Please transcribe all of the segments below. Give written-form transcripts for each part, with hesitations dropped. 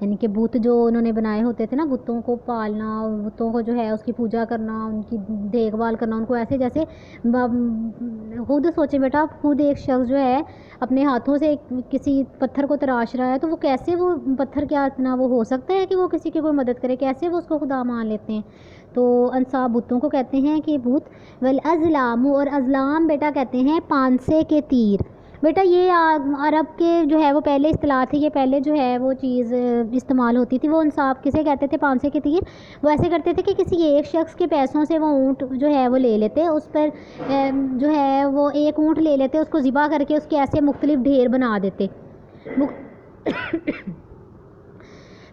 یعنی کہ بت جو انہوں نے بنائے ہوتے تھے نا، بتوں کو پالنا، بتوں کو جو ہے اس کی پوجا کرنا، ان کی دیکھ بھال کرنا، ان کو ایسے جیسے خود سوچیں بیٹا، خود ایک شخص جو ہے اپنے ہاتھوں سے کسی پتھر کو تراش رہا ہے، تو وہ کیسے، وہ پتھر کیا اتنا وہ ہو سکتا ہے کہ وہ کسی کی کوئی مدد کرے؟ کیسے وہ اس کو خدا مان لیتے ہیں؟ تو انصاب بتوں کو کہتے ہیں کہ بت۔ والازلام، اور ازلام بیٹا کہتے ہیں پانسے کے تیر۔ بیٹا یہ عرب کے جو ہے وہ پہلے اصطلاح تھی، یہ پہلے جو ہے وہ چیز استعمال ہوتی تھی۔ وہ انصاب کسے کہتے تھے؟ پانسے کے تیر۔ وہ ایسے کرتے تھے کہ کسی ایک شخص کے پیسوں سے وہ اونٹ جو ہے وہ لے لیتے، اس پر جو ہے وہ ایک اونٹ لے لیتے، اس کو ذبح کر کے اس کے ایسے مختلف ڈھیر بنا دیتے،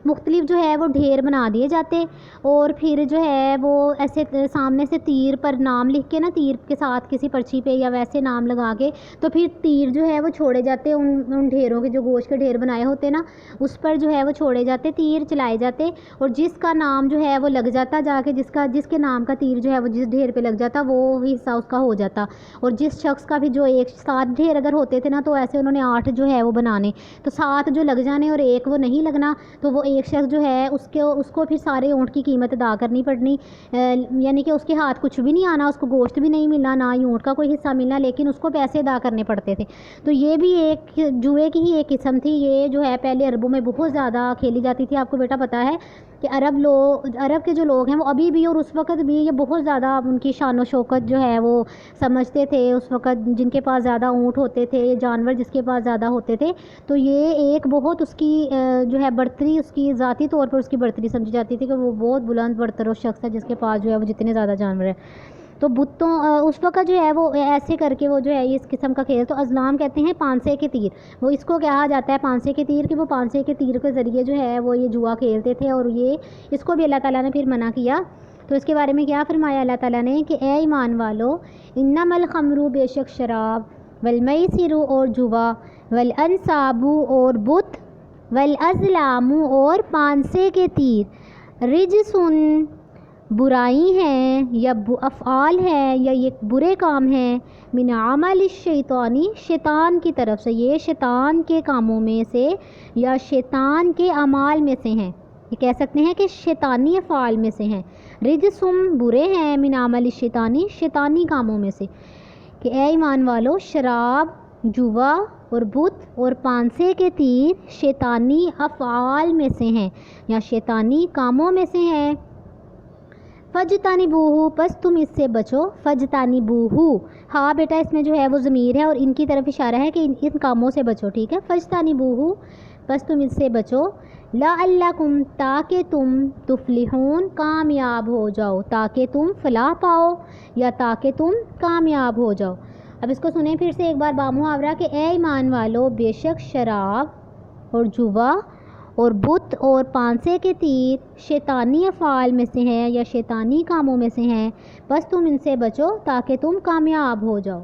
مختلف جو ہے وہ ڈھیر بنا دیے جاتے، اور پھر جو ہے وہ ایسے سامنے سے تیر پر نام لکھ کے نا، تیر کے ساتھ کسی پرچی پہ یا ویسے نام لگا کے، تو پھر تیر جو ہے وہ چھوڑے جاتے ان ڈھیروں کے، جو گوشت کے ڈھیر بنائے ہوتے نا، اس پر جو ہے وہ چھوڑے جاتے، تیر چلائے جاتے، اور جس کا نام جو ہے وہ لگ جاتا، جا کے جس کے نام کا تیر جو ہے وہ جس ڈھیر پہ لگ جاتا، وہ حصہ اس کا ہو جاتا۔ اور جس شخص کا بھی جو ایک 7 ڈھیر اگر ہوتے تھے نا، تو ایسے انہوں نے 8 جو ہے وہ بنانے، تو 7 جو لگ جانے اور ایک وہ نہیں لگنا، تو وہ ایک شخص جو ہے اس کو پھر سارے اونٹ کی قیمت ادا کرنی پڑنی، یعنی کہ اس کے ہاتھ کچھ بھی نہیں آنا، اس کو گوشت بھی نہیں ملنا، نہ ہی اونٹ کا کوئی حصہ ملنا، لیکن اس کو پیسے ادا کرنے پڑتے تھے۔ تو یہ بھی ایک جوئے کی ہی ایک قسم تھی، یہ جو ہے پہلے عربوں میں بہت زیادہ کھیلی جاتی تھی۔ آپ کو بیٹا پتہ ہے کہ عرب کے جو لوگ ہیں وہ ابھی بھی اور اس وقت بھی یہ بہت زیادہ ان کی شان و شوکت جو ہے وہ سمجھتے تھے۔ اس وقت جن کے پاس زیادہ اونٹ ہوتے تھے، جانور جس کے پاس زیادہ ہوتے تھے، تو یہ ایک بہت اس کی جو ہے برتری، اس کی ذاتی طور پر اس کی برتری سمجھی جاتی تھی کہ وہ بہت بلند برتر و شخص ہے جس کے پاس جو ہے وہ جتنے زیادہ جانور ہیں۔ تو بتوں اس وقت جو ہے وہ ایسے کر کے وہ جو ہے اس قسم کا کھیل، تو ازلام کہتے ہیں پانسے کے تیر، وہ اس کو کہا جاتا ہے پانسے کے تیر، کہ وہ پانسے کے تیر کے ذریعے جو ہے وہ یہ جوا کھیلتے تھے، اور یہ اس کو بھی اللہ تعالیٰ نے پھر منع کیا۔ تو اس کے بارے میں کیا فرمایا اللہ تعالیٰ نے کہ اے ایمان والو، انما الخمر، بے شک شراب، والمیسر اور جوا، والانصاب اور بت، والازلام اور پانسے کے تیر، رجسن برائی ہیں یا افعال ہیں یا یہ برے کام ہیں، من عمل الشیطانی، شیطان کی طرف سے، یہ شیطان کے کاموں میں سے یا شیطان کے اعمال میں سے ہیں، یہ کہہ سکتے ہیں کہ شیطانی افعال میں سے ہیں۔ رجسم برے ہیں، من عمل الشیطانی، شیطانی کاموں میں سے، کہ اے ایمان والو، شراب، جوا اور بت اور پانسے کے تیر شیطانی افعال میں سے ہیں یا شیطانی کاموں میں سے ہیں۔ فجتنبوہ، پس تم اس سے بچو، فجتنبوہ، ہاں بیٹا اس میں جو ہے وہ ضمیر ہے اور ان کی طرف اشارہ ہے کہ ان کاموں سے بچو، ٹھیک ہے، فجتنبوہ، پس تم اس سے بچو، لعلکم، تاکہ تم تفلحون، کامیاب ہو جاؤ، تاکہ تم فلاح پاؤ یا تاکہ تم کامیاب ہو جاؤ۔ اب اس کو سنیں پھر سے ایک بار بامحاورہ کہ اے ایمان والو، بے شک شراب اور جوا اور بت اور پانسے کے تیر شیطانی افعال میں سے ہیں یا شیطانی کاموں میں سے ہیں، بس تم ان سے بچو تاکہ تم کامیاب ہو جاؤ۔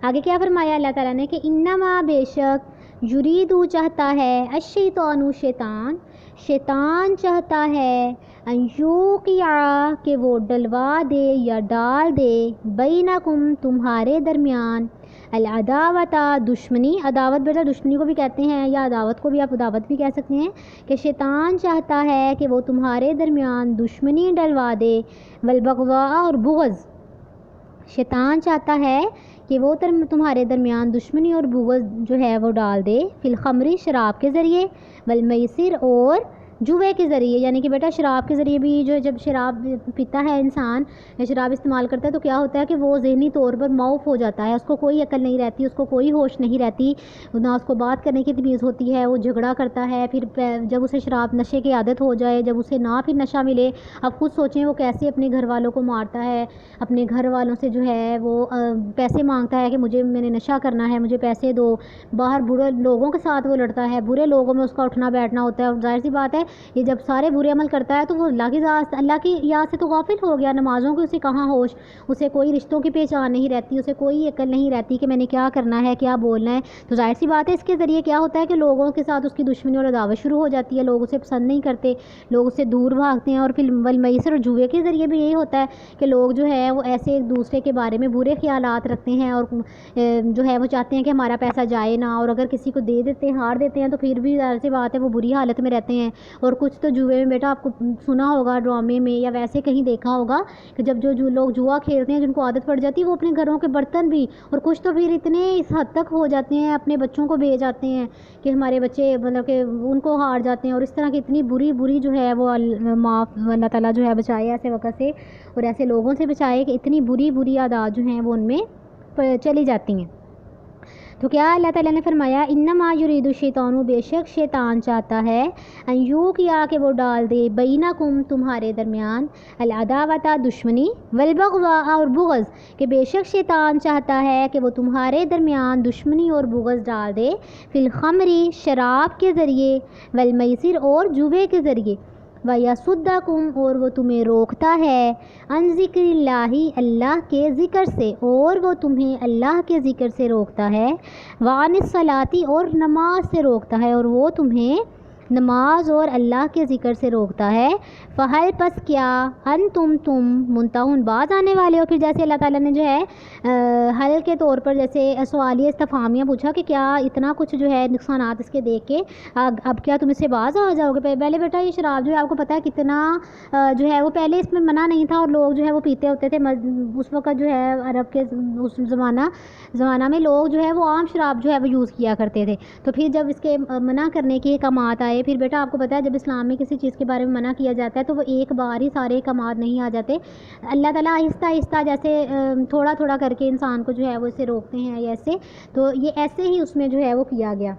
آگے کیا فرمایا اللہ تعالیٰ نے کہ انما، بے شک، یریدو چاہتا ہے، الشیطان، شیطان چاہتا ہے، ان یوقع، کہ وہ ڈلوا دے یا ڈال دے، بینکم، تمہارے درمیان، العداوت، دشمنی، عداوت بیٹا دشمنی کو بھی کہتے ہیں یا عداوت کو بھی آپ عداوت بھی کہہ سکتے ہیں، کہ شیطان چاہتا ہے کہ وہ تمہارے درمیان دشمنی ڈلوا دے، والبغضاء، اور بغض، شیطان چاہتا ہے کہ وہ تمہارے درمیان دشمنی اور بغض جو ہے وہ ڈال دے، فی الخمر، شراب کے ذریعے، والمیسر، اور جوے کے ذریعے، یعنی کہ بیٹا شراب کے ذریعے بھی، جو جب شراب پیتا ہے انسان یا شراب استعمال کرتا ہے تو کیا ہوتا ہے کہ وہ ذہنی طور پر معاف ہو جاتا ہے، اس کو کوئی عقل نہیں رہتی، اس کو کوئی ہوش نہیں رہتی، نہ اس کو بات کرنے کی تمیز ہوتی ہے، وہ جھگڑا کرتا ہے، پھر جب اسے شراب نشے کی عادت ہو جائے، جب اسے نہ پھر نشہ ملے، اب خود سوچیں وہ کیسے اپنے گھر والوں کو مارتا ہے، اپنے گھر والوں سے جو ہے وہ پیسے مانگتا ہے کہ میں نے نشہ کرنا ہے، مجھے پیسے دو، باہر برے لوگوں کے ساتھ وہ لڑتا ہے، برے لوگوں میں اس کا اٹھنا بیٹھنا ہوتا ہے، اور ظاہر سی بات ہے یہ جب سارے برے عمل کرتا ہے تو وہ اللہ کی یاد سے تو غافل ہو گیا، نمازوں کی اسے کہاں ہوش، اسے کوئی رشتوں کی پہچان نہیں رہتی، اسے کوئی عقل نہیں رہتی کہ میں نے کیا کرنا ہے، کیا بولنا ہے، تو ظاہر سی بات ہے اس کے ذریعے کیا ہوتا ہے کہ لوگوں کے ساتھ اس کی دشمنی اور عداوت شروع ہو جاتی ہے، لوگ اسے پسند نہیں کرتے، لوگ اسے دور بھاگتے ہیں، اور پھر والمیسر اور جوئے کے ذریعے بھی یہی ہوتا ہے کہ لوگ جو ہے وہ ایسے ایک دوسرے کے بارے میں برے خیالات رکھتے ہیں، اور جو ہے وہ چاہتے ہیں کہ ہمارا پیسہ جائے نہ، اور اگر کسی کو دے دیتے ہیں، ہار دیتے ہیں، تو پھر بھی ظاہر سی بات ہے وہ بری حالت میں رہتے ہیں، اور کچھ تو جوئے میں بیٹا آپ کو سنا ہوگا ڈرامے میں یا ویسے کہیں دیکھا ہوگا کہ جب جو لوگ جوا کھیلتے ہیں جن کو عادت پڑ جاتی ہے وہ اپنے گھروں کے برتن بھی، اور کچھ تو پھر اتنے اس حد تک ہو جاتے ہیں اپنے بچوں کو بھیج جاتے ہیں کہ ہمارے بچے مطلب کہ ان کو ہار جاتے ہیں، اور اس طرح کی اتنی بری جو ہے وہ معاف اللہ تعالیٰ جو ہے بچائے ایسے وقت سے اور ایسے لوگوں سے بچائے کہ اتنی بری عادات جو ہیں وہ ان میں چلی جاتی ہیں۔ تو کیا اللہ تعالیٰ نے فرمایا انما یرید الشیطان، بے شک شیطان چاہتا ہے ان یوقع کہ وہ ڈال دے بینکم تمہارے درمیان العداوۃ دشمنی والبغضاء اور بغض، کہ بے شک شیطان چاہتا ہے کہ وہ تمہارے درمیان دشمنی اور بغض ڈال دے فی الخمر شراب کے ذریعے والمیسر اور جوے کے ذریعے وَيَصُدَّكُمْ اور وہ تمہیں روکتا ہے عن ذکر اللہ اللہ کے ذکر سے، اور وہ تمہیں اللہ کے ذکر سے روکتا ہے وعن الصلاۃ اور نماز سے روکتا ہے، اور وہ تمہیں نماز اور اللہ کے ذکر سے روکتا ہے فہل پس کیا تم منتہون باز آنے والے ہو۔ پھر جیسے اللہ تعالیٰ نے جو ہے حل کے طور پر جیسے سوالیہ استفہامیہ پوچھا کہ کیا اتنا کچھ جو ہے نقصانات اس کے دیکھ کے اب کیا تم اس سے باز آ جاؤ گے۔ پہلے بیٹا یہ شراب جو ہے آپ کو پتہ ہے کتنا جو ہے وہ پہلے اس میں منع نہیں تھا، اور لوگ جو ہے وہ پیتے ہوتے تھے اس وقت جو ہے عرب کے اس زمانہ میں لوگ جو ہے وہ عام شراب جو ہے وہ یوز کیا کرتے تھے۔ تو پھر جب اس کے منع کرنے کے احکامات آئے، پھر بیٹا آپ کو پتہ ہے جب اسلام میں کسی چیز کے بارے میں منع کیا جاتا ہے تو وہ ایک بار ہی سارے احکامات نہیں آ جاتے، اللہ تعالیٰ آہستہ آہستہ جیسے تھوڑا کر کے انسان کو جو ہے وہ اسے روکتے ہیں ایسے، تو یہ ایسے ہی اس میں جو ہے وہ کیا گیا۔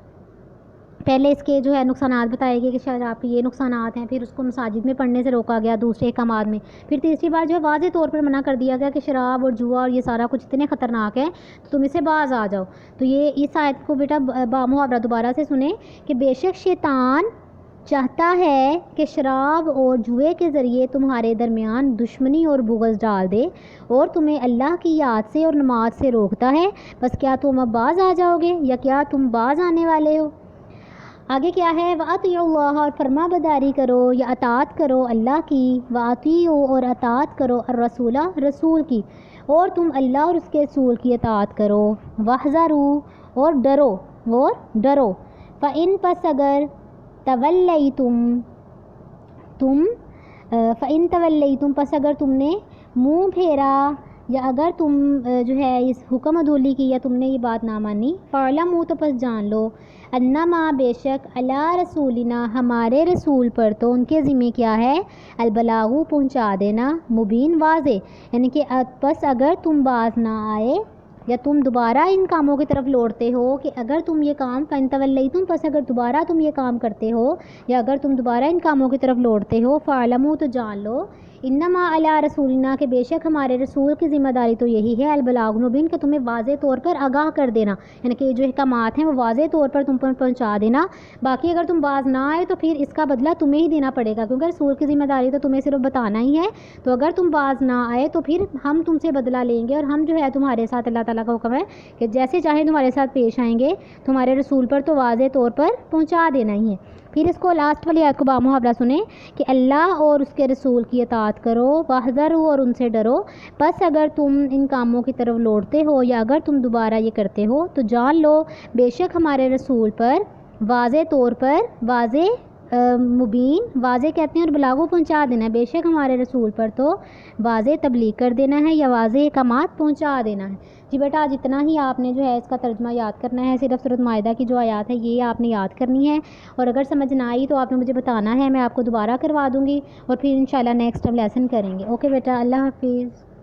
پہلے اس کے جو ہے نقصانات بتائے گئے کہ شراب کے یہ نقصانات ہیں، پھر اس کو مساجد میں پڑھنے سے روکا گیا دوسرے احکامات میں، پھر تیسری بار جو ہے واضح طور پر منع کر دیا گیا کہ شراب اور جوا اور یہ سارا کچھ اتنے خطرناک ہے تو تم اسے باز آ جاؤ۔ تو یہ اس آیت کو بیٹا بامحاورہ دوبارہ سے سنیں کہ بے شک شیطان چاہتا ہے کہ شراب اور جوئے کے ذریعے تمہارے درمیان دشمنی اور بغض ڈال دے، اور تمہیں اللہ کی یاد سے اور نماز سے روکتا ہے، بس کیا تم اب باز آ جاؤ گے یا کیا تم باز آنے والے ہو۔ آگے کیا ہے وَأَطِیعُوا اللَّهَ اور فرما برداری کرو یا اطاعت کرو اللہ کی، وَأَطِیعُوا اور اطاعت کرو الرسول رسول کی، اور تم اللہ اور اس کے رسول کی اطاعت کرو، وَاحْذَرُوا اور ڈرو فَإِن پس اگر تولیتم پس اگر تم نے منہ پھیرا یا اگر تم جو ہے اس حکم عدولی کی یا تم نے یہ بات نہ مانی، فَاعْلَمُوا تو پس جان لو انما بے شک علی رسولنا ہمارے رسول پر تو ان کے ذمہ کیا ہے البلاغ پہنچا دینا، مبین واضح، یعنی کہ پس اگر تم باز نہ آئے یا تم دوبارہ ان کاموں کی طرف لوٹتے ہو کہ اگر تم یہ کام فَإِن تَوَلَّيْتُمْ پس اگر دوبارہ تم یہ کام کرتے ہو یا اگر تم دوبارہ ان کاموں کی طرف لوٹتے ہو، فَاعْلَمُوا تو جان لو انما علی رسولنا کہ بے شک ہمارے رسول کی ذمہ داری تو یہی ہے البلاغ مبین کہ تمہیں واضح طور پر آگاہ کر دینا، یعنی کہ جو احکامات ہیں وہ واضح طور پر تم پر پہنچا دینا، باقی اگر تم باز نہ آئے تو پھر اس کا بدلہ تمہیں ہی دینا پڑے گا، کیونکہ رسول کی ذمہ داری تو تمہیں صرف بتانا ہی ہے، تو اگر تم باز نہ آئے تو پھر ہم تم سے بدلہ لیں گے، اور ہم جو ہے تمہارے ساتھ اللہ تعالیٰ کا حکم ہے کہ جیسے چاہیں تمہارے ساتھ پیش آئیں گے، تمہارے رسول پر تو واضح طور پر پہنچا دینا ہی ہے۔ پھر اس کو لاسٹ والی آیت کو بامحاورہ سنیں کہ اللہ اور اس کے رسول کی اطاعت کرو، واحذروا اور ان سے ڈرو، پس اگر تم ان کاموں کی طرف لوٹتے ہو یا اگر تم دوبارہ یہ کرتے ہو تو جان لو بے شک ہمارے رسول پر واضح طور پر مبین واضح کہتے ہیں اور بلاغو پہنچا دینا ہے، بے شک ہمارے رسول پر تو واضح تبلیغ کر دینا ہے یا واضح احکامات پہنچا دینا ہے۔ جی بیٹا آج اتنا ہی آپ نے جو ہے اس کا ترجمہ یاد کرنا ہے، صرف سورۃ مائدہ کی جو آیات ہے یہ آپ نے یاد کرنی ہے، اور اگر سمجھ نہ آئی تو آپ نے مجھے بتانا ہے، میں آپ کو دوبارہ کروا دوں گی اور پھر انشاءاللہ نیکسٹ ٹائم لیسن کریں گے۔ اوکے بیٹا، اللہ حافظ۔